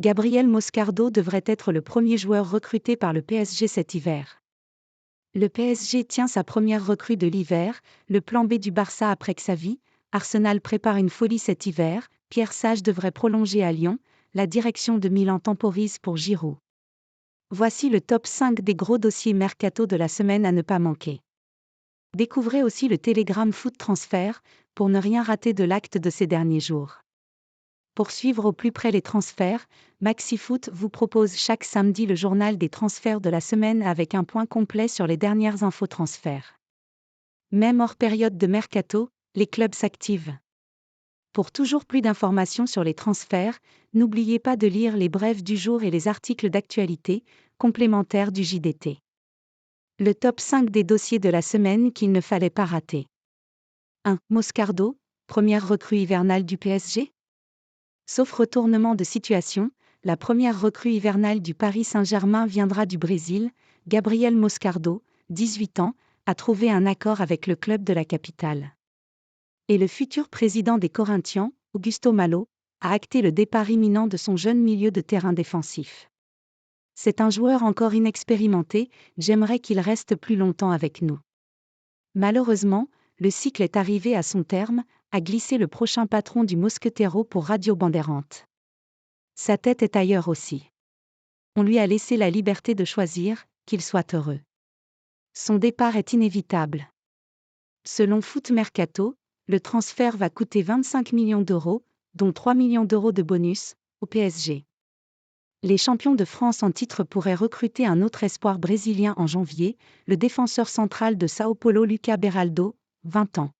Gabriel Moscardo devrait être le premier joueur recruté par le PSG cet hiver. Le PSG tient sa première recrue de l'hiver, le plan B du Barça après Xavi. Arsenal prépare une folie cet hiver, Pierre Sage devrait prolonger à Lyon, la direction de Milan temporise pour Giroud. Voici le top 5 des gros dossiers mercato de la semaine à ne pas manquer. Découvrez aussi le Telegram Foot Transfert, pour ne rien rater de l'acte de ces derniers jours. Pour suivre au plus près les transferts, MaxiFoot vous propose chaque samedi le journal des transferts de la semaine avec un point complet sur les dernières infos transferts. Même hors période de mercato, les clubs s'activent. Pour toujours plus d'informations sur les transferts, n'oubliez pas de lire les brèves du jour et les articles d'actualité, complémentaires du JDT. Le top 5 des dossiers de la semaine qu'il ne fallait pas rater. 1. Moscardo, première recrue hivernale du PSG. Sauf retournement de situation, la première recrue hivernale du Paris Saint-Germain viendra du Brésil. Gabriel Moscardo, 18 ans, a trouvé un accord avec le club de la capitale. Et le futur président des Corinthians, Augusto Malo, a acté le départ imminent de son jeune milieu de terrain défensif. C'est un joueur encore inexpérimenté, j'aimerais qu'il reste plus longtemps avec nous. Malheureusement, le cycle est arrivé à son terme, a glissé le prochain patron du Mosquetero pour Radio Bandeirantes. Sa tête est ailleurs aussi. On lui a laissé la liberté de choisir, qu'il soit heureux. Son départ est inévitable. Selon Foot Mercato, le transfert va coûter 25 millions d'euros, dont 3 millions d'euros de bonus, au PSG. Les champions de France en titre pourraient recruter un autre espoir brésilien en janvier, le défenseur central de Sao Paulo Lucas Beraldo, 20 ans.